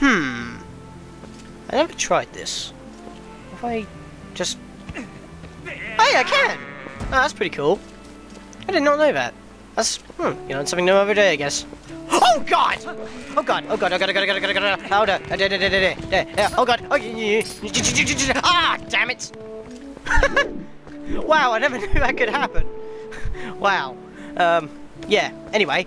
I never tried this. If I just... Hey, I can! Oh, that's pretty cool. I did not know that. That's, you know, something new every day, I guess. Oh god! Oh god, oh god, oh god, oh god, oh god, oh god, oh god, oh god, oh god, oh, ah, damn it! Wow, I never knew that could happen. Wow. Yeah, anyway,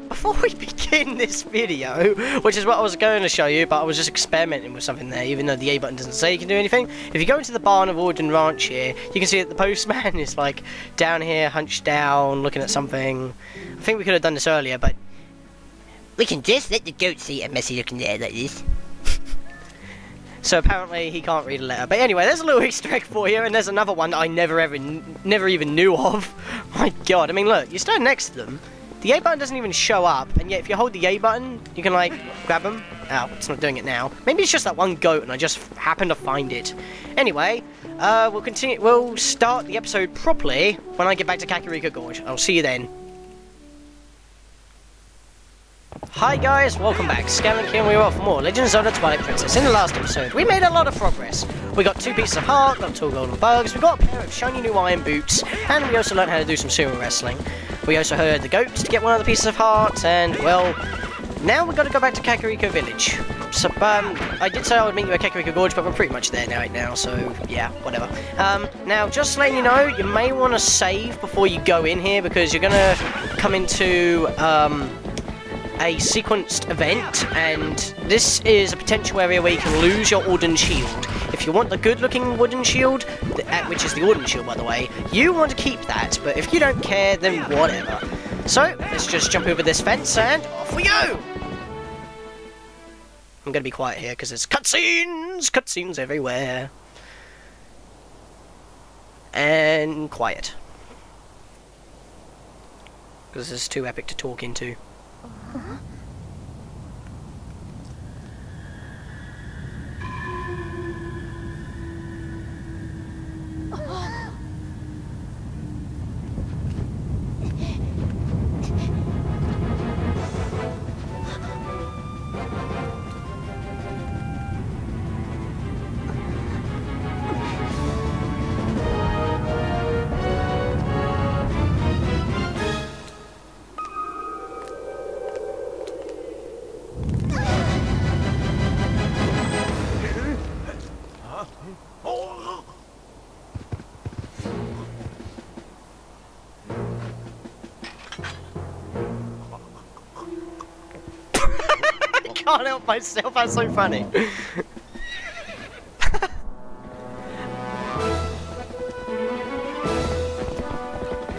before we begin this video, which is what I was going to show you, but I was just experimenting with something there, even though the A button doesn't say you can do anything. If you go into the barn of Warden Ranch here, you can see that the postman is, like, down here, hunched down, looking at something. I think we could have done this earlier, but we can just let the goat see a messy looking there like this. So apparently he can't read a letter. But anyway, there's a little Easter egg for you, and there's another one that I never even knew of. My god, I mean look, you stand next to them, the A button doesn't even show up, and yet if you hold the A button, you can like, grab them. Oh, it's not doing it now. Maybe it's just that one goat and I just happened to find it. Anyway, we'll start the episode properly when I get back to Kakariko Gorge. I'll see you then. Hi guys, welcome back. Scatlink here, and we are for more Legend of Zelda Twilight Princess. In the last episode, we made a lot of progress. We got 2 pieces of heart, got 2 golden bugs, we got a pair of shiny new iron boots, and we also learned how to do some sumo wrestling. We also heard the goats to get one of the pieces of heart, and well, now we've got to go back to Kakariko Village. So, I did say I would meet you at Kakariko Gorge, but we're pretty much there now, so yeah, whatever. Now, just letting you know, you may want to save before you go in here, because you're gonna come into, a sequenced event, and this is a potential area where you can lose your wooden shield. If you want the good looking wooden shield, which is the wooden shield by the way, you want to keep that, but if you don't care, then whatever. So, let's just jump over this fence and off we go! I'm gonna be quiet here because there's cutscenes everywhere. And quiet. Because this is too epic to talk into. I can't help myself, that's so funny.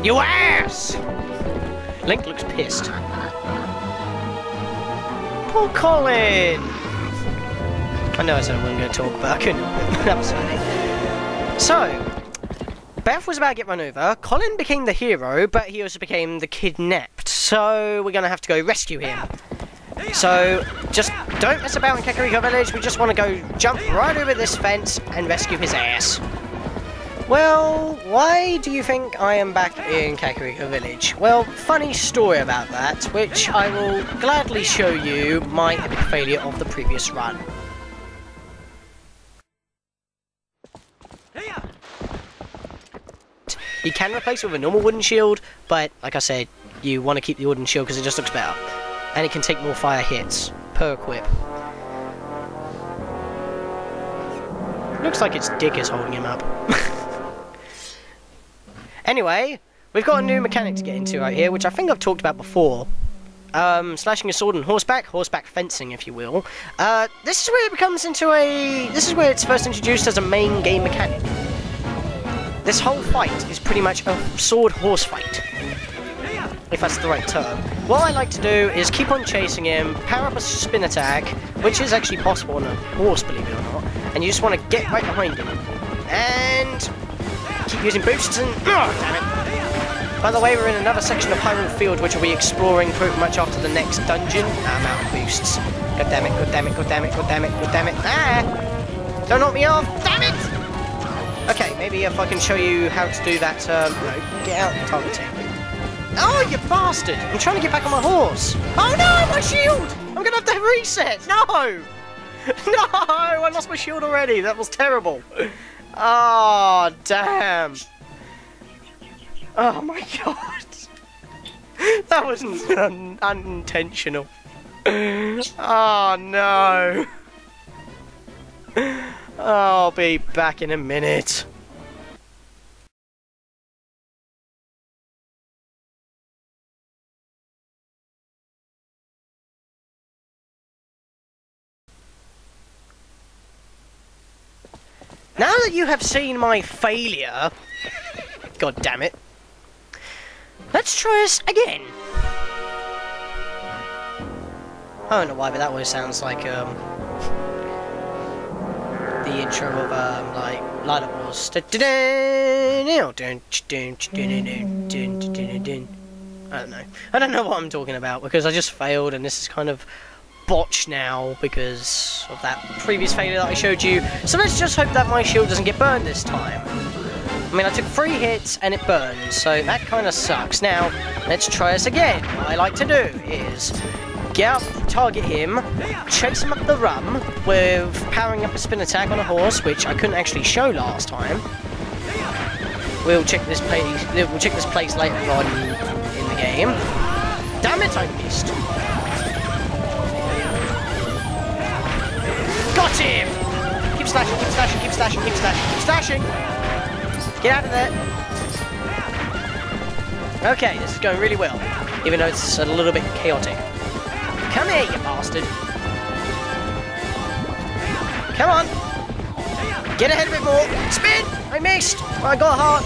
You ass! Link looks pissed. Poor Colin! I know I said I wasn't going to talk, but I couldn't help it. That was funny. So, Beth was about to get run over, Colin became the hero, but he also became the kidnapped. So, we're going to have to go rescue him. So, just don't mess about in Kakariko Village, we just want to go jump right over this fence and rescue his ass. Well, why do you think I am back in Kakariko Village? Well, funny story about that, which I will gladly show you my epic failure of the previous run. You can replace it with a normal wooden shield, but like I said, you want to keep the wooden shield because it just looks better. And it can take more fire hits per equip. Looks like its dick is holding him up. Anyway, we've got a new mechanic to get into right here, which I think I've talked about before. Slashing a sword on horseback fencing, if you will. This is where it becomes into a... This is where it's first introduced as a main game mechanic. This whole fight is pretty much a sword horse fight. If that's the right term. What I like to do is keep on chasing him, power up a spin attack, which is actually possible on a horse, believe it or not, and you just want to get right behind him. And keep using boosts and... Oh, damn it. By the way, we're in another section of Hyrule Field, which we'll be exploring pretty much after the next dungeon. I'm out of boosts. God damn it, god damn it, god damn it, god damn it, god damn it. Ah! Don't knock me off! Damn it! Okay, maybe if I can show you how to do that, no, get out targeting. Oh, you bastard! I'm trying to get back on my horse. Oh no, my shield! I'm gonna have to reset! No! No, I lost my shield already. That was terrible. Oh, damn. Oh my god. That was unintentional. Oh no. I'll be back in a minute. Now that you have seen my failure, god damn it, let's try this again. I don't know why, but that always sounds like the intro of like Light Up Wars. I don't know. I don't know what I'm talking about because I just failed, and this is kind of botched now because of that previous failure that I showed you. So let's just hope that my shield doesn't get burned this time. I mean, I took 3 hits and it burned, so that kind of sucks. Now, let's try this again. What I like to do is get up, target him, chase him up the run with powering up a spin attack on a horse, which I couldn't actually show last time. We'll check this place later on in the game. Damn it, I missed. Got him! Keep slashing, keep slashing, keep slashing, keep slashing, keep slashing! Get out of there! Okay, this is going really well, even though it's a little bit chaotic. Come here, you bastard! Come on! Get ahead a bit more! Spin! I missed! I got a heart!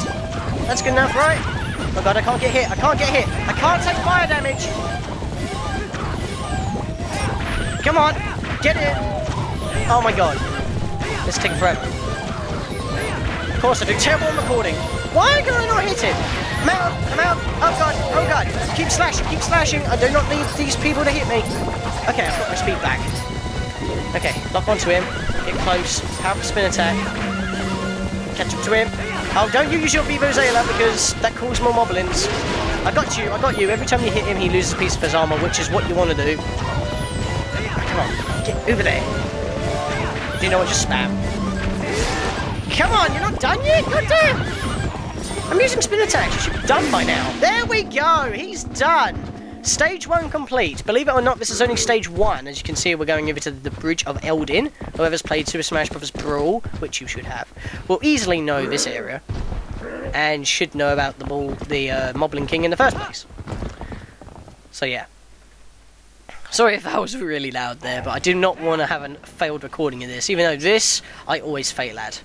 That's good enough, right? Oh god, I can't get hit, I can't get hit! I can't take fire damage! Come on! Get it! Oh my god. This is taking forever. Of course I do terrible on recording. Why can I not hit him? I'm out, I'm out. Oh god, oh god. Keep slashing, keep slashing. I do not need these people to hit me. Okay, I've got my speed back. Okay, lock onto him. Get close. Power spin attack. Catch up to him. Oh, don't you use your Vivo Zayla because that calls more Moblins. I got you, I got you. Every time you hit him, he loses a piece of his armor, which is what you want to do. Come on, get over there. You know what, just spam. Come on, you're not done yet? God damn! I'm using spin attacks, you should be done by now. There we go, he's done. Stage 1 complete. Believe it or not, this is only stage 1. As you can see, we're going over to the Bridge of Eldin. Whoever's played Super Smash Bros. Brawl, which you should have, will easily know this area. And should know about the Moblin King in the first place. So yeah. Sorry if that was really loud there, but I do not want to have a failed recording of this, even though this, I always fail at.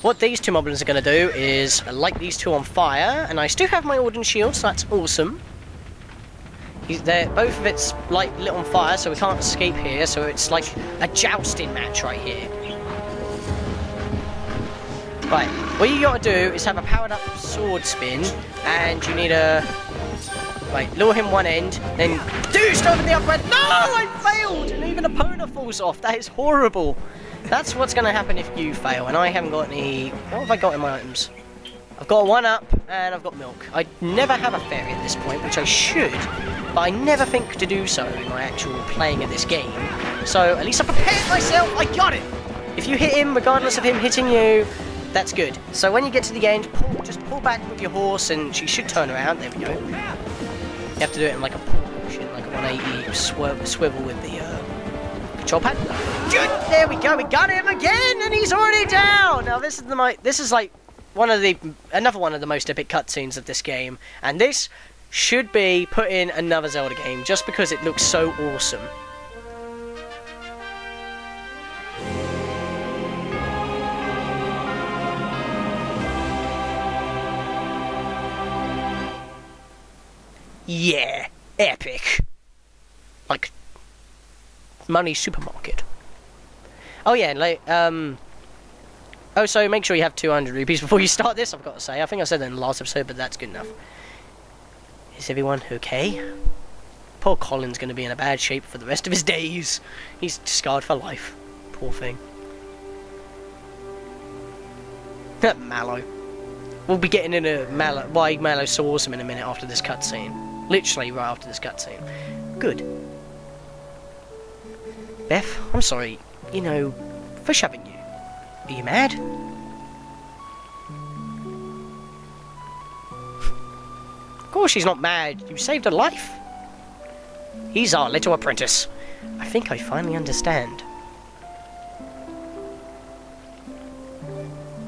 What these two Moblins are going to do is light these two on fire, and I still have my Ordnance Shield, so that's awesome. Both of it's lit on fire, so we can't escape here, so it's like a jousting match right here. Right, what you got to do is have a powered up sword spin, and you need a... Right, lure him one end, then deuced over the other end. No, I failed! And even Epona falls off. That is horrible. That's what's going to happen if you fail. And I haven't got any... What have I got in my items? I've got 1-up, and I've got milk. I never have a fairy at this point, which I should, but I never think to do so in my actual playing of this game. So, at least I prepared myself. I got it! If you hit him, regardless of him hitting you, that's good. So when you get to the end, just pull back with your horse, and she should turn around. There we go. You have to do it in like a pull motion, like a 180 swivel with the control pad. Good! There we go, we got him again, and he's already down! Now this is like another one of the most epic cutscenes of this game, and this should be put in another Zelda game, just because it looks so awesome. Yeah, epic. Like money supermarket. Oh yeah, like oh, so make sure you have 200 rupees before you start this. I've got to say, I think I said that in the last episode, but that's good enough. Is everyone okay? Poor Colin's going to be in a bad shape for the rest of his days. He's scarred for life. Poor thing. Mallow. We'll be getting into why Mallow's so awesome in a minute after this cutscene. Literally right after this cutscene. Good. Beth, I'm sorry. you know, for shoving you. Are you mad? Of course she's not mad. You saved her life. He's our little apprentice. I think I finally understand.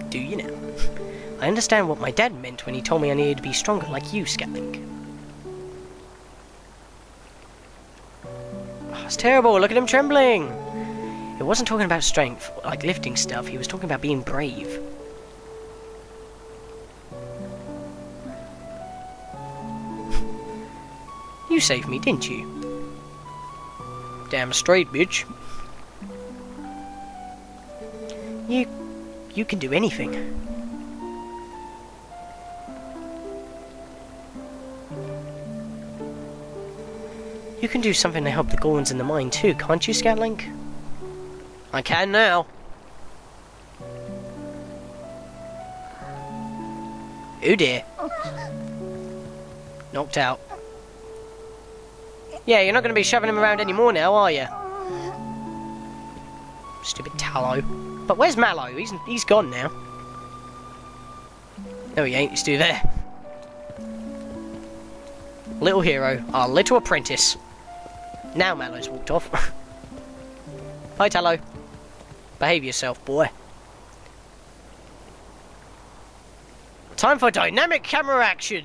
Do you now? I understand what my dad meant when he told me I needed to be stronger like you, Scatlink. Oh, it's terrible. Look at him trembling. He wasn't talking about strength, like lifting stuff. He was talking about being brave. You saved me, didn't you? Damn straight, bitch. You can do anything. You can do something to help the Gorns in the mine too, can't you, Scatlink? I can now. Oh dear. Knocked out. Yeah, you're not going to be shoving him around anymore now, are you? Stupid Tallow. But where's Mallow? He's gone now. No, he ain't. He's still there. Little hero. Our little apprentice. Now Mallow's walked off. Hi, Tallow. Behave yourself, boy. Time for dynamic camera action!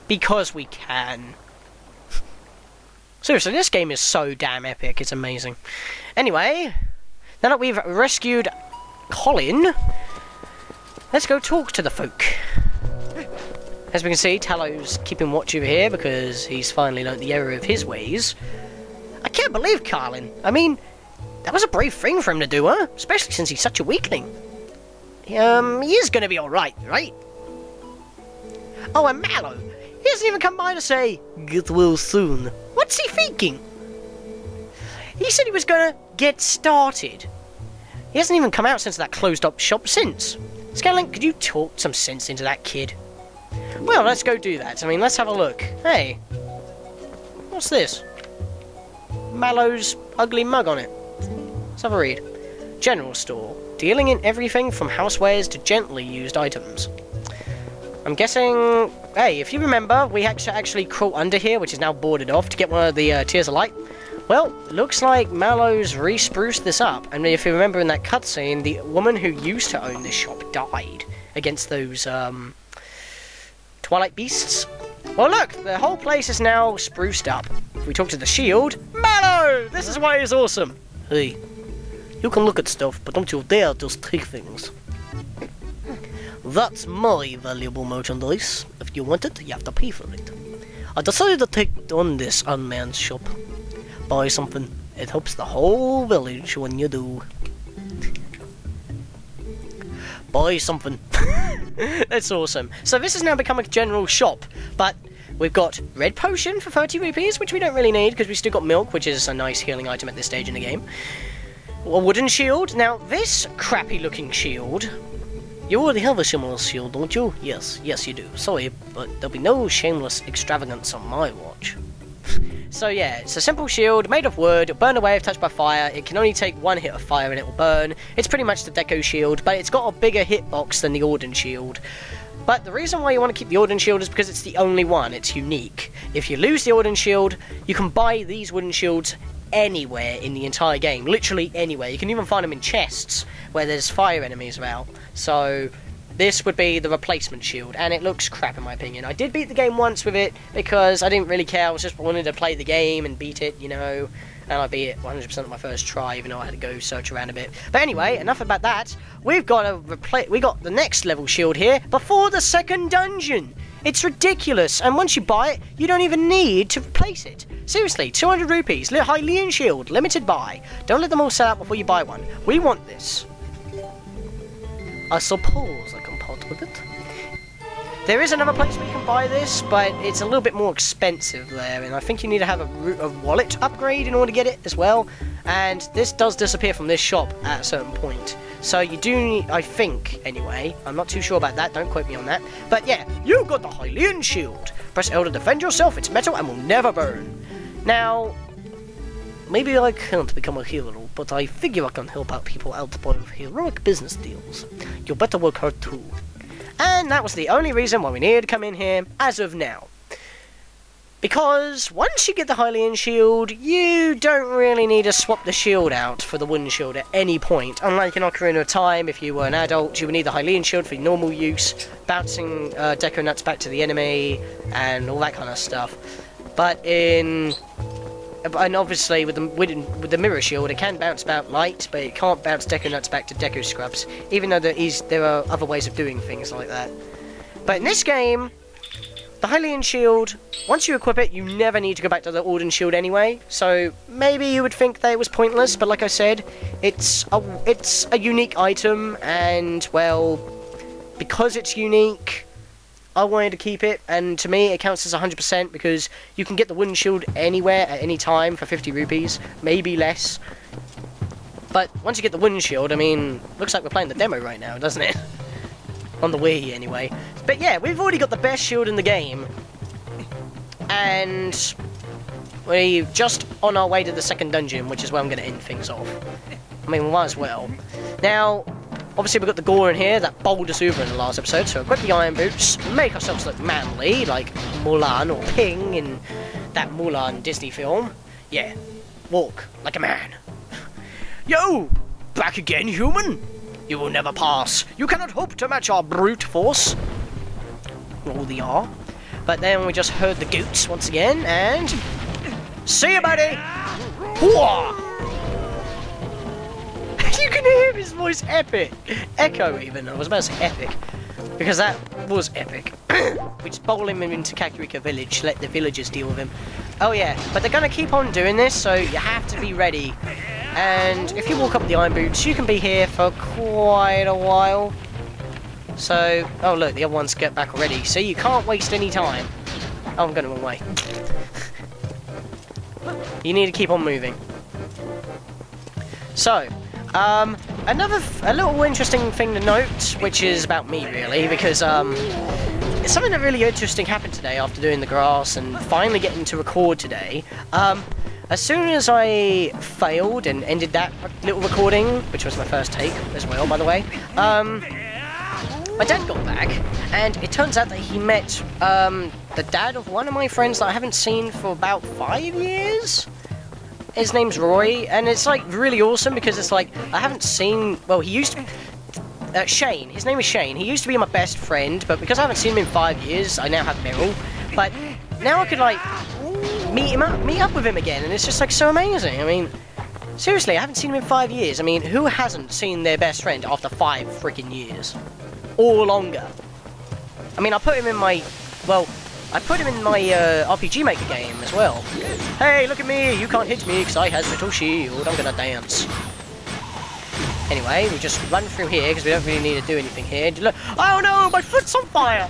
Because we can. Seriously, this game is so damn epic, it's amazing. Anyway, now that we've rescued Colin, let's go talk to the folk. As we can see, Tallow's keeping watch over here because he's finally learnt the error of his ways. I can't believe Colin. I mean, that was a brave thing for him to do, huh? Especially since he's such a weakling. He is gonna be alright, right? Oh, and Mallow. He hasn't even come by to say, get well soon. What's he thinking? He said he was gonna get started. He hasn't even come out since that closed up shop since. Scatlink, could you talk some sense into that kid? Well, let's go do that. I mean, let's have a look. Hey. What's this? Mallow's ugly mug on it. Let's have a read. General store. Dealing in everything from housewares to gently used items. I'm guessing... Hey, if you remember, we had to actually crawl under here, which is now boarded off, to get one of the Tears of Light. Well, looks like Mallow's re-spruced this up. And if you remember in that cutscene, the woman who used to own this shop died against those, Twilight beasts. Well, look, the whole place is now spruced up. If we talk to the shield... Mallow! This is why he's awesome. Hey, you can look at stuff, but don't you dare just take things. That's my valuable merchandise. If you want it, you have to pay for it. I decided to take on this unmanned shop. Buy something. It helps the whole village when you do. Buy something. That's awesome. So this has now become a general shop, but we've got red potion for 30 rupees, which we don't really need because we still got milk, which is a nice healing item at this stage in the game. A wooden shield. Now, this crappy looking shield... You already have a similar shield, don't you? Yes, yes you do. Sorry, but there'll be no shameless extravagance on my watch. So yeah, it's a simple shield, made of wood, it'll burn away if touched by fire, it can only take one hit of fire and it will burn. It's pretty much the deco shield, but it's got a bigger hitbox than the Orden shield. But the reason why you want to keep the Orden shield is because it's the only one, it's unique. If you lose the Orden shield, you can buy these wooden shields anywhere in the entire game, literally anywhere. You can even find them in chests where there's fire enemies about. So this would be the replacement shield, and it looks crap in my opinion. I did beat the game once with it because I didn't really care. I was just wanted to play the game and beat it, you know, and I beat it 100% on my first try, even though I had to go search around a bit. But anyway, enough about that. We've got the next level shield here before the second dungeon. It's ridiculous, and once you buy it, you don't even need to replace it. Seriously, 200 rupees, Hylian shield, limited buy. Don't let them all sell out before you buy one. We want this. I suppose I can part with it. There is another place where you can buy this, but it's a little bit more expensive there, and I think you need to have a wallet upgrade in order to get it as well. And this does disappear from this shop at a certain point. So you do need, I think, anyway, I'm not too sure about that, don't quote me on that. But yeah, you got the Hylian shield. Press L to defend yourself, it's metal and will never burn. Now, maybe I can't become a hero, but I figure I can help out people out by heroic business deals. You better work hard too. And that was the only reason why we needed to come in here, as of now. Because once you get the Hylian shield, you don't really need to swap the shield out for the wooden shield at any point. Unlike in Ocarina of Time, if you were an adult, you would need the Hylian shield for your normal use, bouncing Deco Nuts back to the enemy, and all that kind of stuff. But and obviously with the mirror shield, it can bounce back light, but it can't bounce Deco Nuts back to Deco Scrubs, even though there are other ways of doing things like that. But in this game, the Hylian shield, once you equip it, you never need to go back to the Orden shield anyway, so maybe you would think that it was pointless, but like I said, it's a unique item, and, well, because it's unique, I wanted to keep it, and to me, it counts as 100% because you can get the wooden shield anywhere at any time for 50 rupees, maybe less. But once you get the wooden shield, I mean, looks like we're playing the demo right now, doesn't it? On the Wii, anyway. But yeah, we've already got the best shield in the game. And we're just on our way to the second dungeon, which is where I'm going to end things off. I mean, we might as well. Now, obviously we've got the gore in here that bowled us over in the last episode, so equip the iron boots, make ourselves look manly, like Mulan or Ping in that Mulan Disney film. Yeah, walk like a man. Yo! Back again, human? You will never pass. You cannot hope to match our brute force. Roll the R. But then we just heard the goots once again, and... See you, buddy! Hooah! You can hear his voice epic. Echo, even. I was about to say epic. Because that was epic. We just bowl him into Kakariko Village, let the villagers deal with him. Oh yeah, but they're going to keep on doing this, so you have to be ready. And if you walk up the iron boots, you can be here for quite a while. So, oh look, the other ones get back already, so you can't waste any time. Oh, I'm going the wrong way. You need to keep on moving. So, a little interesting thing to note, which is about me really, because it's something that really interesting happened today after doing the grass and finally getting to record today. As soon as I failed and ended that little recording, which was my first take as well, by the way, my dad got back, and it turns out that he met the dad of one of my friends that I haven't seen for about 5 years. His name's Roy, and it's like really awesome because it's like I haven't seen. Well, he used to. Shane. His name is Shane. He used to be my best friend, but because I haven't seen him in 5 years, I now have Meryl. But now I could like meet up with him again, and it's just like so amazing. I mean, seriously, I haven't seen him in 5 years. I mean, who hasn't seen their best friend after 5 freaking years? Or longer. I mean, I put him in my RPG Maker game as well. Hey, look at me, you can't hit me because I has little shield, I'm gonna dance. Anyway, we just run through here because we don't really need to do anything here. Look, oh no, my foot's on fire!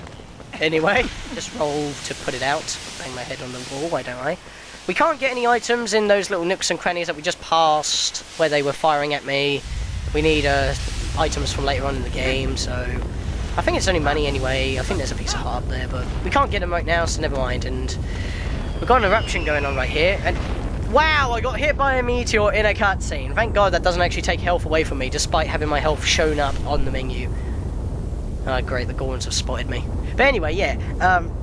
Anyway, just roll to put it out. Bang my head on the wall, why don't I? We can't get any items in those little nooks and crannies that we just passed where they were firing at me. We need items from later on in the game, so I think it's only money anyway. I think there's a piece of heart there, but we can't get them right now, so never mind. And we've got an eruption going on right here, and wow, I got hit by a meteor in a cutscene. Thank God that doesn't actually take health away from me, despite having my health shown up on the menu. Oh great, the Gorons have spotted me. But anyway, yeah,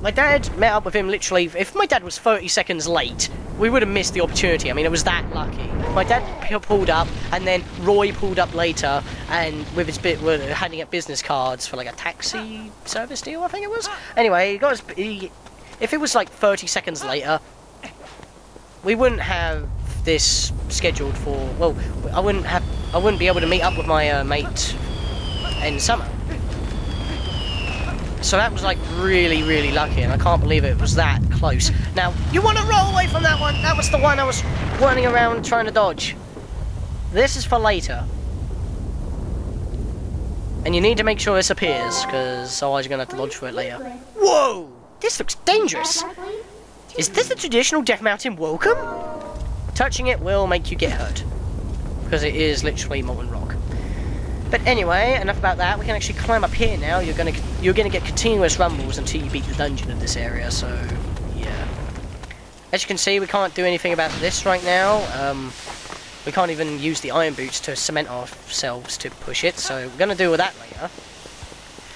my dad met up with him literally. If my dad was 30 seconds late, we would have missed the opportunity. I mean, it was that lucky. My dad pulled up, and then Roy pulled up later, and with his were handing out business cards for like a taxi service deal, I think it was. Anyway, if it was like 30 seconds later, we wouldn't have this scheduled for. Well, I wouldn't be able to meet up with my mate in summer. So that was like really, really lucky, and I can't believe it was that close. Now, you want to roll away from that one? That was the one I was running around trying to dodge. This is for later. And you need to make sure this appears, because otherwise you're going to have to dodge for it later. Whoa! This looks dangerous! Is this the traditional Death Mountain welcome? Touching it will make you get hurt, because it is literally molten rock. But anyway, enough about that. We can actually climb up here now. You're gonna get continuous rumbles until you beat the dungeon in this area. So yeah. As you can see, we can't do anything about this right now. We can't even use the iron boots to cement ourselves to push it, so we're going to deal with that later.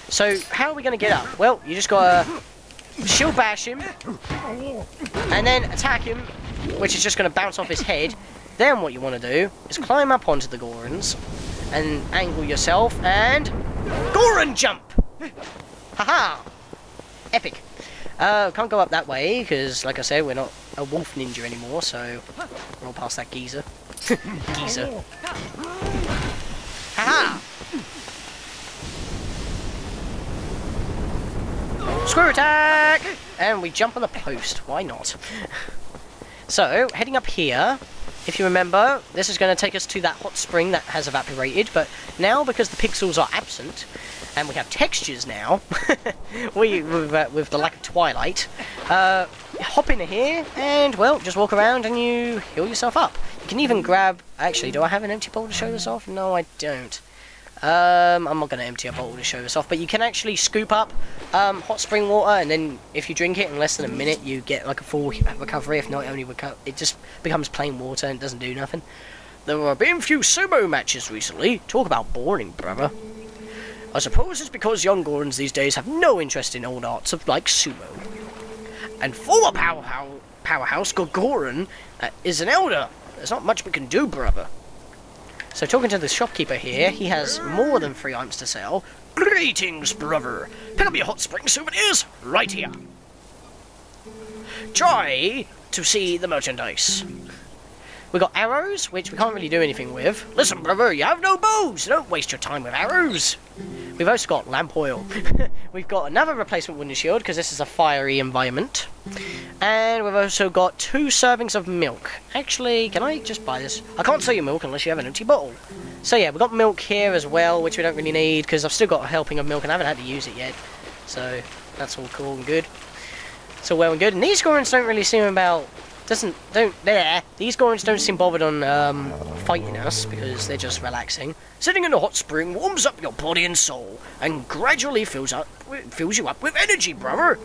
So, how are we going to get up? Well, you just got to shield bash him, and then attack him, which is just going to bounce off his head. Then what you want to do is climb up onto the Gorons, and angle yourself, and Goron jump! Haha! Epic. Can't go up that way, because, like I said, we're not a wolf ninja anymore, so we're all past that geezer. Geezer. Haha! Screw attack! And we jump on the post. Why not? So, heading up here, if you remember, this is going to take us to that hot spring that has evaporated, but now, because the pixels are absent, and we have textures now, with the lack of Twilight, hop in here, and, well, just walk around and you heal yourself up. You can even grab... Actually, do I have an empty bowl to show this off? No, I don't. I'm not going to empty a bowl to show this off, but you can actually scoop up hot spring water, and then if you drink it in less than a minute, you get like a full recovery. If not, it just becomes plain water and doesn't do nothing. There have been few sumo matches recently. Talk about boring, brother. I suppose it's because young Gorons these days have no interest in old arts of like sumo. And former powerhouse Goron is an elder. There's not much we can do, brother. So talking to the shopkeeper here, he has more than 3 items to sell. Greetings, brother. Pick up your hot spring souvenirs right here. Try to see the merchandise. We got arrows, which we can't really do anything with. Listen, brother, you have no bows. Don't waste your time with arrows. We've also got lamp oil. We've got another replacement wooden shield, because this is a fiery environment. And we've also got 2 servings of milk. Actually, can I just buy this? I can't sell you milk unless you have an empty bottle. So yeah, we've got milk here as well, which we don't really need, because I've still got a helping of milk and I haven't had to use it yet. So, that's all cool and good. So well and good. And these Gorons don't really seem about... These Gorons don't seem bothered on fighting us, because they're just relaxing. Sitting in a hot spring warms up your body and soul, and gradually fills you up with energy, brother.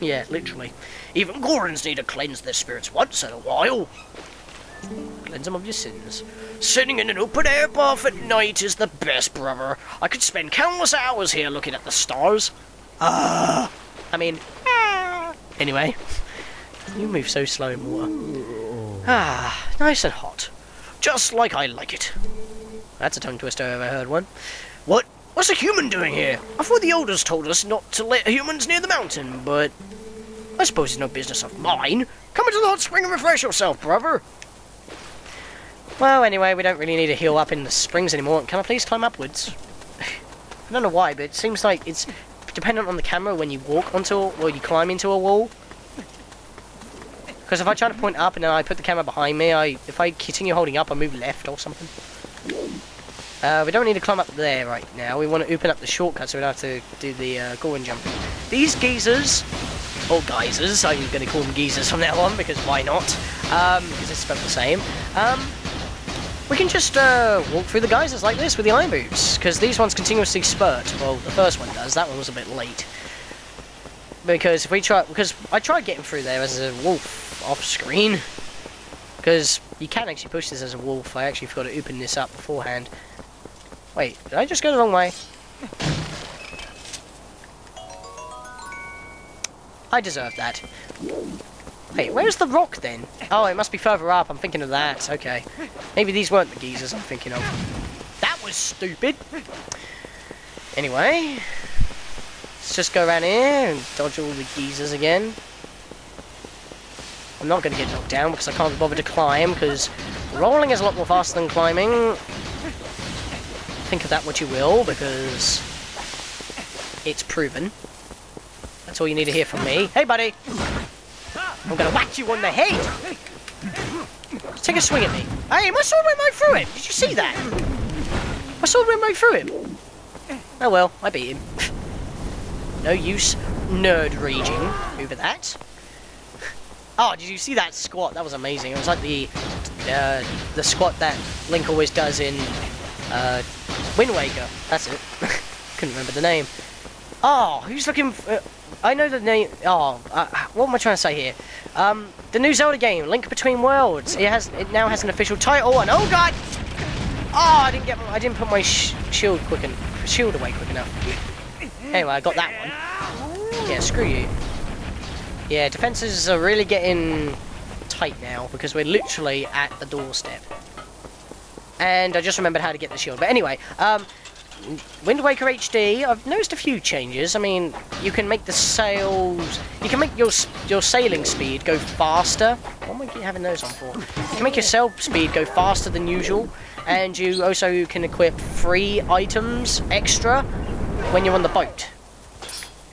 Yeah, literally. Even Gorons need to cleanse their spirits once in a while. Cleanse them of your sins. Sitting in an open air bath at night is the best, brother. I could spend countless hours here looking at the stars. Anyway. You move so slow in water. Nice and hot. Just like I like it. That's a tongue twister if I ever heard one. What's a human doing here? I thought the elders told us not to let humans near the mountain, but... I suppose it's no business of mine. Come into the hot spring and refresh yourself, brother. Well, anyway, we don't really need to heal up in the springs anymore. Can I please climb upwards? I don't know why, but it seems like it's dependent on the camera when you walk onto or you climb into a wall. Because if I try to point up and then I put the camera behind me, if I continue holding up, I move left or something. We don't need to climb up there right now. We want to open up the shortcut so we don't have to do the Goron jumping. These geezers, or geysers, I'm going to call them geezers from now on because why not? Because it's spelled the same. We can just walk through the geysers like this with the iron boots, because these ones continuously spurt. Well, the first one does. That one was a bit late. Because I tried getting through there as a wolf off screen, because you can actually push this as a wolf. I actually forgot to open this up beforehand. Wait, did I just go the wrong way? I deserve that. Wait, where's the rock then? Oh, it must be further up. I'm thinking of that. Okay, maybe these weren't the geezers I'm thinking of. That was stupid. Anyway, let's just go around here and dodge all the geezers again. I'm not going to get knocked down because I can't bother to climb, because rolling is a lot more faster than climbing. Think of that what you will, because it's proven. That's all you need to hear from me. Hey, buddy! I'm going to whack you on the head! Just take a swing at me. Hey, my sword went right through him! Did you see that? My sword went right through him. Oh well, I beat him. No use nerd raging over that. Oh, did you see that squat? That was amazing. It was like the squat that Link always does in Wind Waker. That's it. Couldn't remember the name. Oh, who's looking for... I know the name. Oh, what am I trying to say here? The new Zelda game, Link Between Worlds. It now has an official title, and oh god! Oh, I didn't put my shield away quick enough. Anyway, I got that one. Yeah, screw you. Yeah, defenses are really getting tight now because we're literally at the doorstep. And I just remembered how to get the shield. But anyway, Wind Waker HD, I've noticed a few changes. I mean, you can make the sails... You can make your sailing speed go faster. What am I having those on for? You can make your sail speed go faster than usual. And you also can equip 3 items extra when you're on the boat.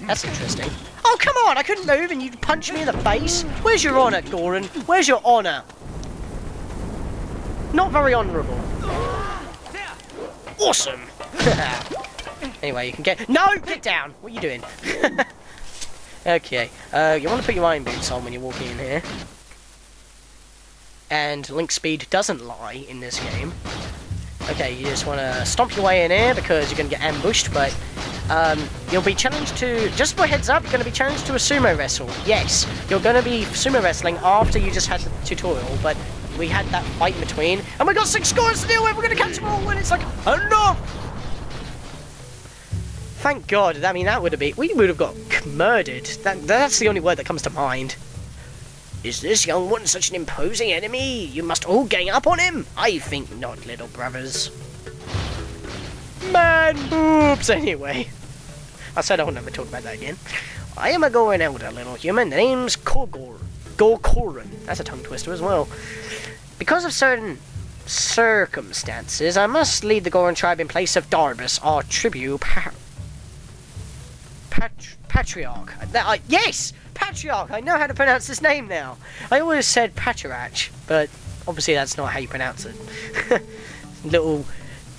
That's interesting. Oh, come on! I couldn't move and you punched me in the face? Where's your honour, Goran? Where's your honour? Not very honourable. Awesome! Anyway, you can get... No! Get down! What are you doing? Okay. You want to put your iron boots on when you're walking in here. And Link's speed doesn't lie in this game. Okay, you just want to stomp your way in here because you're going to get ambushed, but... you'll be challenged to... Just for a heads up, you're going to be challenged to a sumo wrestle. Yes, you're going to be sumo wrestling after you just had the tutorial, but... We had that fight in between, and we got 6 scores to deal with. We're going to catch them all, and it's like, enough! Thank God. I mean, that would have been... We would have got murdered. That's the only word that comes to mind. Is this young one such an imposing enemy? You must all gang up on him? I think not, little brothers. Man boobs! Anyway. I said I would never talk about that again. I am a going elder, little human. The name's Gorkoran. That's a tongue twister as well. Because of certain circumstances, I must lead the Goran tribe in place of Darbus, our tribute patriarch. Yes! Patriarch! I know how to pronounce this name now. I always said Patriarch, but obviously that's not how you pronounce it. little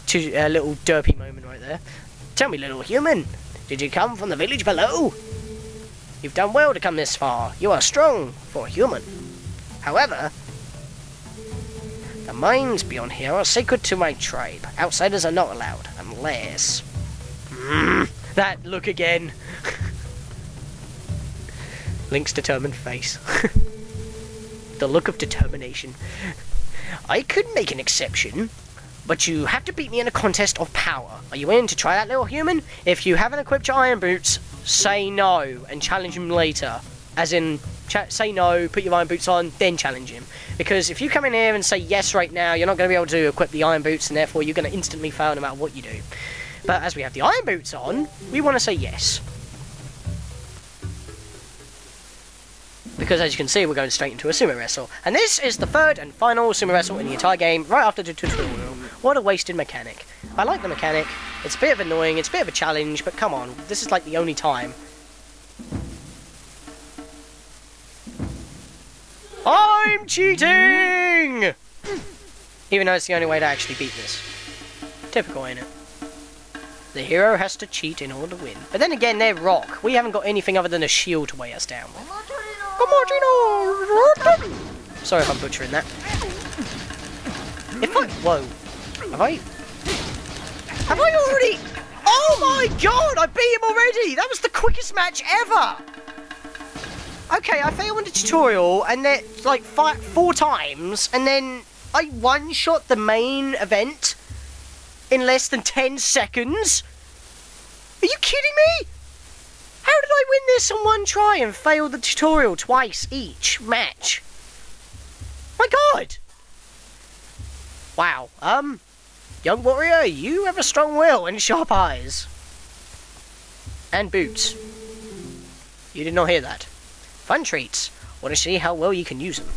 derpy moment right there. Tell me, little human, did you come from the village below? You've done well to come this far. You are strong for a human. However, the mines beyond here are sacred to my tribe. Outsiders are not allowed, unless... that look again. Link's determined face. The look of determination. I could make an exception, but you have to beat me in a contest of power. Are you in to try that, little human? If you haven't equipped your iron boots, say no and challenge him later. As in, say no, put your iron boots on, then challenge him. Because if you come in here and say yes right now, you're not going to be able to equip the iron boots, and therefore you're going to instantly fail no matter what you do. But as we have the iron boots on, we want to say yes. Because as you can see, we're going straight into a sumo wrestle. And this is the 3rd and final sumo wrestle in the entire game, right after the tutorial. What a wasted mechanic. I like the mechanic. It's a bit of annoying, it's a bit of a challenge, but come on, this is like the only time. I'm cheating! Even though it's the only way to actually beat this. Typical, ain't it? The hero has to cheat in order to win. But then again, they're rock. We haven't got anything other than a shield to weigh us down with. Sorry if I'm butchering that. Whoa. Have I already... Oh my god, I beat him already! That was the quickest match ever! Okay, I failed the tutorial, and then, like, 4 times, and then I one-shot the main event in less than 10 seconds? Are you kidding me? How did I win this on one try and fail the tutorial twice each match? My god! Wow, young warrior, you have a strong will and sharp eyes. And boots. You did not hear that. Fun treats. Want to see how well you can use them.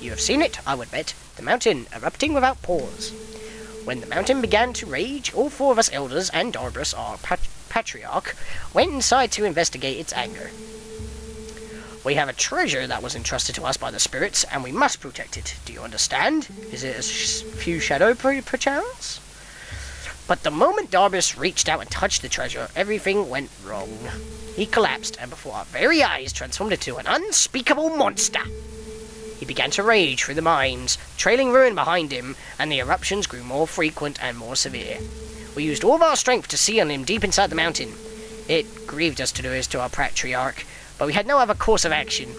You have seen it, I would bet. The mountain erupting without pause. When the mountain began to rage, all 4 of us elders and Darbus, our patriarch, went inside to investigate its anger. We have a treasure that was entrusted to us by the spirits, and we must protect it. Do you understand? Is it a few shadow perchance? But the moment Darbus reached out and touched the treasure, everything went wrong. He collapsed, and before our very eyes transformed into an unspeakable monster. He began to rage through the mines, trailing ruin behind him, and the eruptions grew more frequent and more severe. We used all of our strength to seal him deep inside the mountain. It grieved us to do this to our patriarch, but we had no other course of action.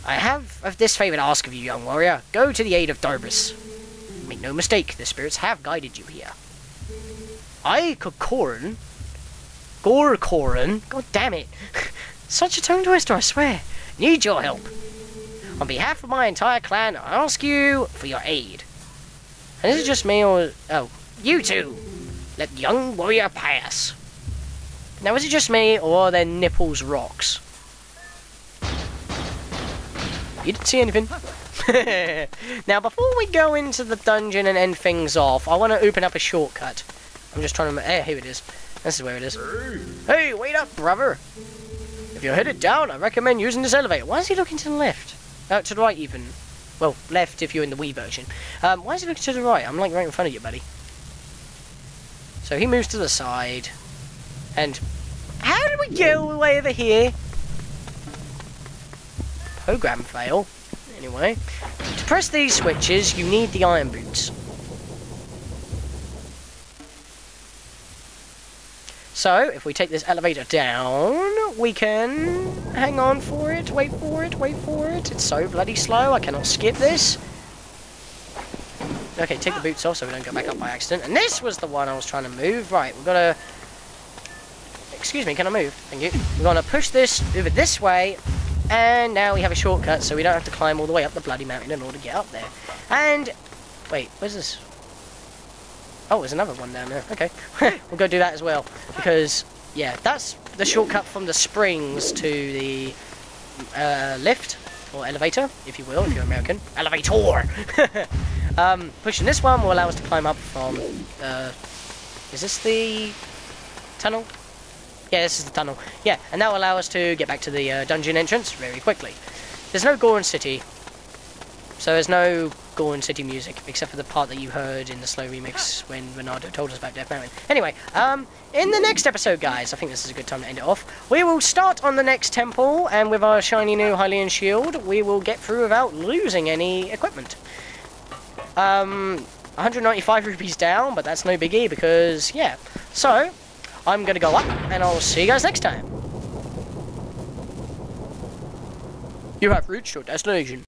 I have this favour to ask of you, young warrior. Go to the aid of Darbus. Make no mistake, the spirits have guided you here. I, Gorkoran? God damn it. Such a tongue twister, I swear. Need your help. On behalf of my entire clan, I ask you for your aid. And is it just me or... Oh, you two. Let young warrior pass. Now, is it just me or are their nipples rocks? You didn't see anything. Now, before we go into the dungeon and end things off, I want to open up a shortcut. I'm just trying to... here it is. This is where it is. Hey, wait up, brother. If you're headed down, I recommend using this elevator. Why is he looking to the left? To the right, even. Well, left if you're in the Wii version. Why is he looking to the right? I'm, like, right in front of you, buddy. So he moves to the side. And... how did we get all the way over here? Program fail. Anyway. To press these switches, you need the iron boots. So, if we take this elevator down, we can hang on for it, wait for it, wait for it. It's so bloody slow, I cannot skip this. Okay, take the boots off so we don't go back up by accident. And this was the one I was trying to move. Right, we've got to... Excuse me, can I move? Thank you. We're going to push this over this way, and now we have a shortcut so we don't have to climb all the way up the bloody mountain in order to get up there. And... wait, where's this? Oh, there's another one down there. Okay. We'll go do that as well. Because, yeah, that's the shortcut from the springs to the lift. Or elevator, if you will, if you're American. Elevator! Pushing this one will allow us to climb up from... is this the tunnel? Yeah, this is the tunnel. Yeah, and that will allow us to get back to the dungeon entrance very quickly. There's no Goron City. So there's no Goron City music, except for the part that you heard in the slow remix when Bernardo told us about Death Mountain. Anyway, in the next episode, guys, I think this is a good time to end it off, we will start on the next temple, and with our shiny new Hylian shield, we will get through without losing any equipment. 195 rupees down, but that's no biggie, because, yeah. So, I'm going to go up, and I'll see you guys next time. You have reached your destination.